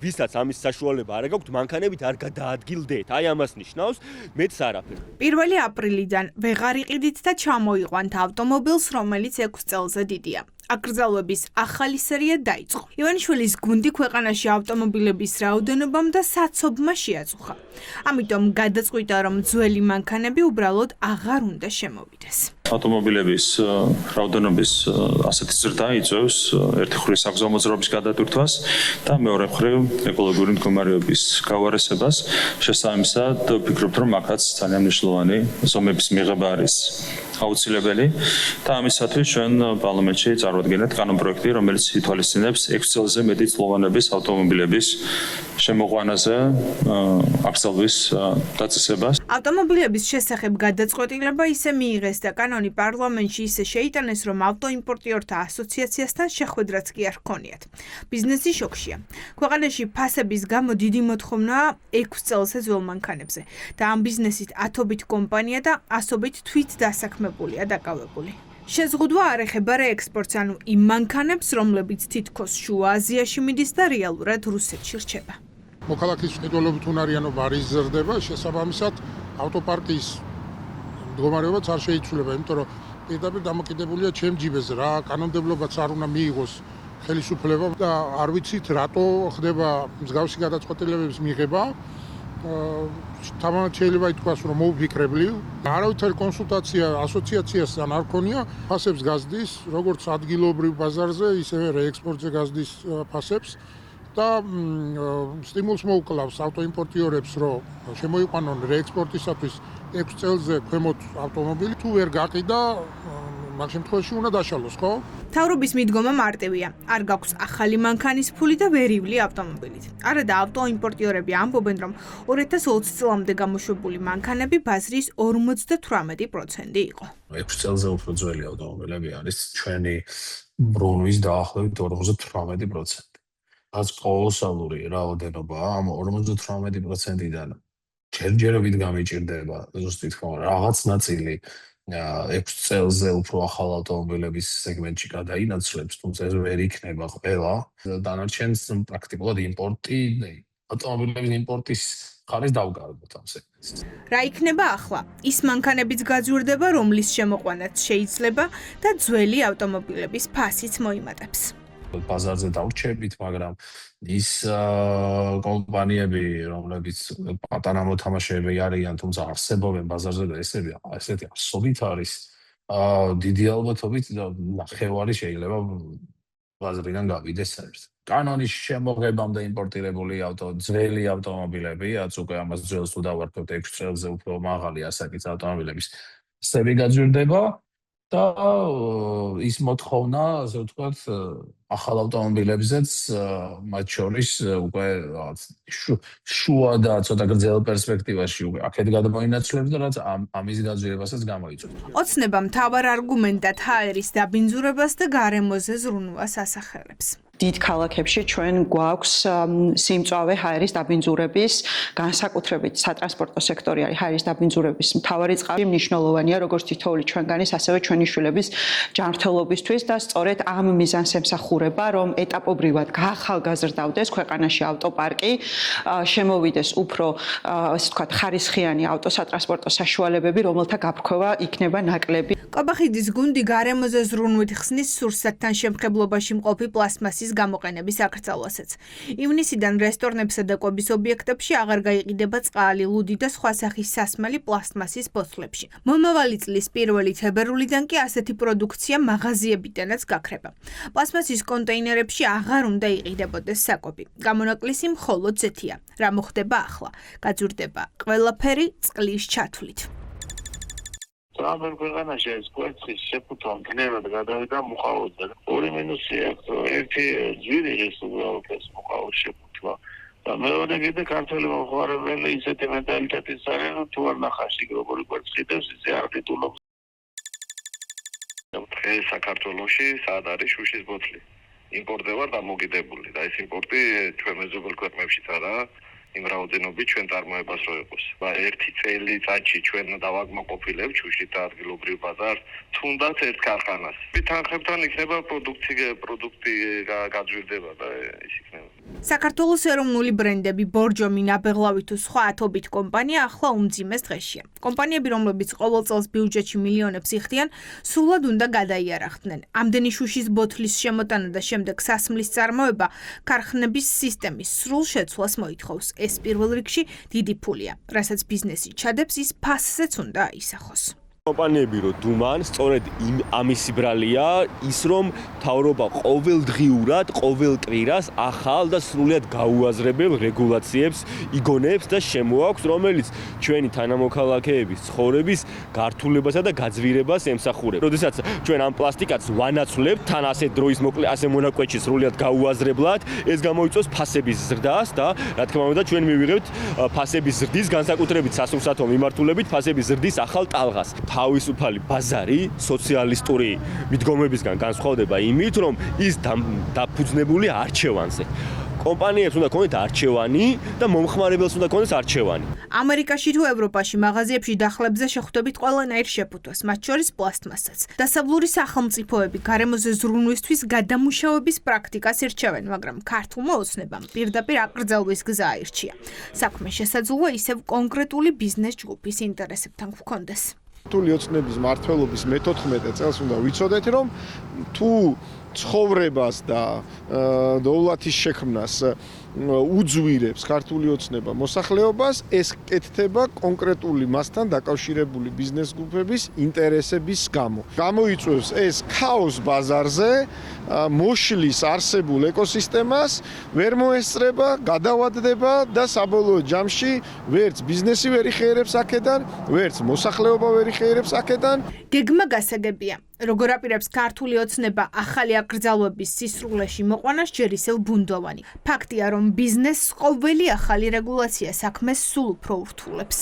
ვისაც ამის საშუალება არ გაქვთ, მანქანებით არ გადაადგილდეთ. აი ამას ნიშნავს, მეც არაფერი. 1 აპრილიდან ვეღარ იყიდით და ჩამოიყვანთ ავტომობილს, რომელიც 6 წელზე დიდია. აკრძალვების ახალი სერია დაიწყო. ივანიშვილის გუნდი ქვეყანაში ავტომობილების რაოდენობამ და საცობმა შეაწუხა. ამიტომ გადაწყვიტა, რომ ძველი მანქანები უბრალოდ აღარ უნდა შემოვიდეს. ავტომობილების რაოდენობის ასეთი ზრდა იწვევს ერთი მხრივ საგზაო მოძრაობის გადატვირთვას და მეორე მხრივ ეკოლოგიური მდგომარეობის გავარესებას. შესაბამისად, ვფიქრობთ, რომ აქაც ძალიან მნიშვნელოვანი ზომების მიღება არის აუცილებელი და ამისათვის ჩვენ პარლამენტში წარვადგენთ კანონპროექტი, რომელიც ითვალისწინებს 6 წელზე მეტი წლოვანების ავტომობილების შემოყვანაზე აკრძალვის დაწესებას. ავტომობილების შესახებ გადაწყვეტილება ისე მიიღეს და კანონი პარლამენტში ისე შეიტანეს, რომ ავტოიმპორტიორთა ასოციაციასთან შეხვედრაც კი არ ჰქონიათ. ბიზნესი შოქშია. ქვეყანაში ფასების გამო დიდი მოთხოვნაა 6 წელზე ძველ მანქანებზე და ამ ბიზნესით ათობით კომპანია და ასობით თვით დასაქმებულია დაკავებული. შეზღუდვა არ ეხება რეექსპორტს, ანუ იმ მანქანებს, რომლებიც თითქოს შუა აზიაში მიდის და რეალურად რუსეთში რჩება. მოქალაქის მყიდველობით უნარიანობა არ იზრდება, შესაბამისად ავტოპარკის მდგომარეობაც არ შეიცვლება, იმიტომ რომ პირდაპირ დამოკიდებულია ჩემ ჯიბეზე რა, კანონმდებლობაც არ უნდა მიიღოს ხელისუფლება და არ ვიცით რატო ხდება მსგავსი გადაწყვეტილებების მიღება. თამამად შეიძლება ითქვას, რომ მოუფიქრებლივ. არავითარი კონსულტაცია ასოციაციასთან არ ქონია, ფასებს გაზრდის, როგორც ადგილობრივ ბაზარზე, ისევე რეექსპორტზე გაზრდის ფასებს. და სტიმულს მოუკლავს ავტოიმპორტიორებს, რომ შემოიყვანონ რეექსპორტისათვის 6 წელზე ქვემოთ ავტომობილი, თუ ვერ გაყიდა, მაგ შემთხვევაში უნდა დაშალოს, ხო? მთავრობის მიდგომა მარტივია. არ გაქვს ახალი მანქანის ფული და ვერივლი ავტომობილით. არა და ავტოიმპორტიორები ამბობენ, რომ 2020 წლამდე გამოშვებული მანქანები ბაზრის 58% იყო. 6 წელზე უფრო ძველი ავტომობილები არის ჩვენი ბრუნვის დაახლოებით 58%. რაც კოლოსალური რაოდენობა ამ 58%-დან ჯერჯერობით გამიჭირდება, ზუსტი თქმა უნდა, რაღაც ნაწილი 6 წელზე უფრო ახალ ავტომობილების სეგმენტში გადაინაცვლებს, თუმცა ეს ვერ იქნება ყველა. დანარჩენს პრაქტიკულად იმპორტი, ავტომობილების იმპორტის ხარეს დავგარბოთ ამ სეგმენტს. რა იქნება ახლა? ის მანქანებიც გაძვირდება, რომლის შემოყვანაც შეიძლება და ძველი ავტომობილების ფასიც მოიმატებს. ბაზარზე დავრჩებით, მაგრამ ის კომპანიები, რომლებიც პატარა მოთამაშეები არიან, თუმცა არსებობენ ბაზარზე და ესეთი ასობით არის, დიდი ალბათობით ნახევარი შეიძლება ბაზრიდან გავიდეს საერთოდ. კანონის შემოღებამდე იმპორტირებული ძველი ავტომობილები, რაც უკვე ამას ძველს თუ დავარქვევთ 6 წელზე უფრო მაღალი ასაკის ავტომობილების ფასები გაძვირდება. და ის მოთხოვნა, ასე ვთქვათ, ახალ ავტომობილებზეც, მათ შორის უკვე შუა და ცოტა გრძელ პერსპექტივაში უკვე აქეთ გადმოინაცვლებს და რაც ამის გაძვირებასაც გამოიწვევს. ოცნება მთავარ არგუმენტად ჰაერის დაბინძურებას და გარემოზე ზრუნვას ასახელებს. დიდ ქალაქებში ჩვენ გვაქვს სიმწვავე ჰაერის დაბინძურების, განსაკუთრებით სატრანსპორტო სექტორი არის ჰაერის დაბინძურების მთავარი წყარო. მნიშვნელოვანია როგორც თითოეული ჩვენგანის, ასევე ჩვენი შვილების ჯანმრთელობისთვის და სწორედ ამ მიზანს ემსახურება, რომ ეტაპობრივად გაახალგაზრდავდეს ქვეყანაში ავტოპარკი, შემოვიდეს უფრო, ასე ვთქვათ, ხარისხიანი ავტოსატრანსპორტო საშუალებები, რომელთა გაფრქვევა იქნება ნაკლები. კობახიძის გუნდი გარემოზე ზრუნვით ხსნის სურსათთან შემხებლობაში მყოფი პლასმასის გამოყენების აკრძალვასაც. ივნისიდან რესტორნებსა და კვების ობიექტებში აღარ გაიყიდება წყალი, ლუდი და სხვა სახის სასმელი პლასტმასის ბოთლებში. მომავალი წლის 1 თებერვლიდან კი ასეთი პროდუქცია მაღაზიებიდანაც გაქრება. პლასტმასის კონტეინერებში აღარ უნდა იყიდებოდეს საკვები. გამონაკლისი მხოლოდ ზეთია. რა მოხდება ახლა? გაძვირდება ყველაფერი წყლის ჩათვლით. Am ქვეყანაში ეს კვერცხის შეფუთვა მგნელად გადავიდა მუყაოდზე. ორი მინუსი აქვს, ერთი ძვირი ის უბრალოდ ეს მუყაოდის შეფუთვა. და მეორე კიდე ქართველი მოხარებელი ისეთი მენტალიტეტის არიან, თუ არ ნახაში როგორი კვერცხიდებს, ისე არ ყიდულობს. დღეს საქართველოში სად არის შუშის ბოთლი? იმპორტდება დამოკიდებული და ეს იმპორტი ჩვენ მეზობელ ქვეყნებშიც არა. იმ რაოდენობით ჩვენ წარმოებას რო იყოს. ერთი წელიწადში ჩვენ დავაკმაყოფილებთ შუშით და ადგილობრივ ბაზარს, თუნდაც ერთ ქარხანას. თანხებთან იქნება პროდუქტი გაძვირდება და ის იქნება. საქართველოს ეროვნული ბრენდები ბორჯომი, ნაბეღლავი თუ სხვა ათობით კომპანია ახლა უმძიმეს დღეშია. კომპანიები, რომლებიც ყოველ წელს ბიუჯეტში მილიონებს იხდიან, სრულად უნდა გადაიარახდნენ. ამდენი შუშის ბოთლის შემოტანა და შემდეგ სასმლის წარმოება ქარხნების სისტემის სრულ შეცვლას მოითხოვს. ეს პირველ რიგში დიდი ფულია, რასაც ბიზნესი ჩადებს, ის ფასზეც უნდა აისახოს. კომპანიები რო დუმან, სწორედ ამისი ბრალია ის რომ მთავრობა ყოველდღიურად, ყოველ კვირას ახალ და სრულიად გაუაზრებელ რეგულაციებს იგონებს და შემოაქვს, რომელიც ჩვენი თანამოქალაქეების ცხოვრების გართულებასა და გაძვირებას ემსახურებს. როდესაც ჩვენ ამ პლასტიკats ვანაცვლებთ, თან ასე დროის მოკლე ასე მონაკვეთში სრულიად გაუაზრებლად, ეს გამოიწვევს ფასების ზრდას და რა თქმა უნდა ჩვენ მივიღებთ ფასების ზრდის განსაკუთრებით სასურსათო მიმართულებით ფასების ზრდის ახალ ტალღას. თავისუფალი ბაზარი სოციალისტური მიდგომებისგან განსხვავდება იმით, რომ ის დაფუძნებული არჩევანზე. კომპანიებს უნდა ქონდეთ არჩევანი და მომხმარებელს უნდა ქონდეს არჩევანი. ამერიკაში თუ ევროპაში მაღაზიებში დახლებზე შეხვდებით ყველანაირ შეფუთვას, მათ შორის პლასტმასსაც. დასაბლური სახელმწიფოები გარემოზე ზრუნვისთვის გადამუშავების პრაქტიკას ირჩევენ, მაგრამ ქართულმა ოცნებამ პირდაპირ აკრძალვის გზა აირჩია. საქმე შესაძლოა ისევ კონკრეტული ბიზნეს ჯგუფის ინტერესებთან გვქონდეს. ქართული ოცნების მმართველობის მე-14 წელს უნდა ვიცოდეთ, რომ თუ ცხოვრებას და დოვლათის შექმნას უძვირებს ქართული ოცნება მოსახლეობას, ეს კეთდება კონკრეტული მასთან დაკავშირებული ბიზნეს ჯგუფების ინტერესების გამო. გამოიწვევს ეს ქაოს ბაზარზე, მოშლის არსებულ ეკოსისტემას, ვერ მოესწრება, გადავადდება და საბოლოო ჯამში ვერც ბიზნესი ვერ იხეირებს აქედან, ვერც მოსახლეობა ვერ იხეირებს აქედან. გეგმა გასაგებია. როგორ აპირებს ქართული ოცნება ახალი აკრძალვების სისრულეში მოყვანას ჯერ ისევ ბუნდოვანი. ფაქტია, რომ ბიზნესს ყოველი ახალი რეგულაცია საქმეს სულ უფრო ურთულებს.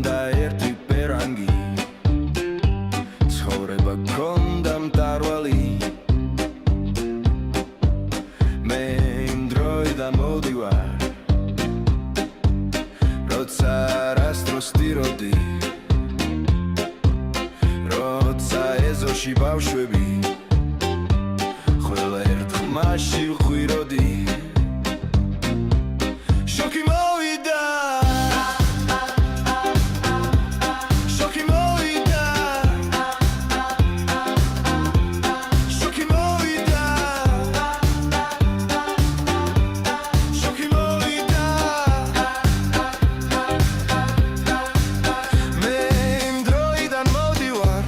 მქონდა ერთი პერანგი ცხოვრება გქონდა მტარვალი მე იმ დროიდან მოდივარ როცა არასდროს ვტიროდი როცა ეზოში ბავშვები ყველა ერთ ხმაში ვხვიროდი შოკი მოვიდა შოკი მოვიდა შოკი მოვიდა შოკი მოვიდა მე იმ დროიდან მოდივარ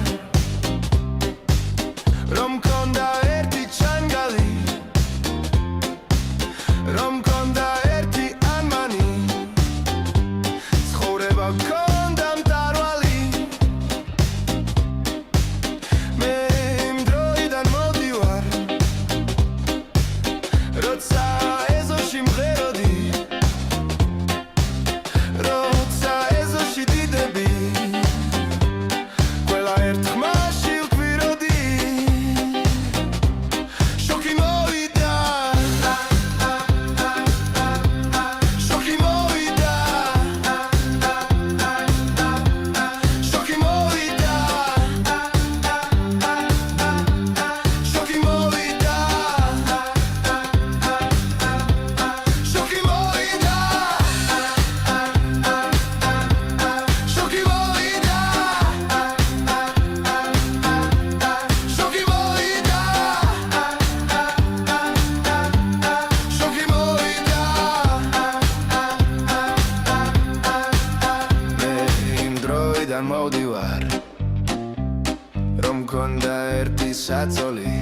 რომ მქონდა ერთი ჩანგალი რომ მქონდა ერთი ანმანი ცხოვრება მქონდა მტარვალი მე იმ დროიდან მოდივარ როცა ეზოში მღეროდი როცა ეზოში დიდები ყველა ერთ ხმაში ვკვიროდი შოკი მოვიდა შოკი მოვიდა შოკი მოვიდა შოკი მოვიდა შოკი მოვიდა შოკი მოვიდა შოკი მოვიდა შოკი მოვიდა მე იმ დროიდან მოვდივარ რომ მქონდა ერთი საწოლი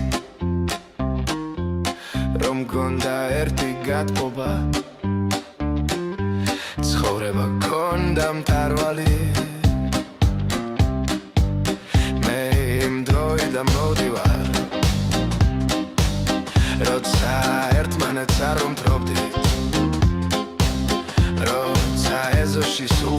რომ მქონდა ერთი გატყობა ცხოვრება გქონდა მტარვალი მე იმ დროიდან მოვდივარ როცა ერთმანეთს არ ვამტვრობდით როცა ეზოში სულ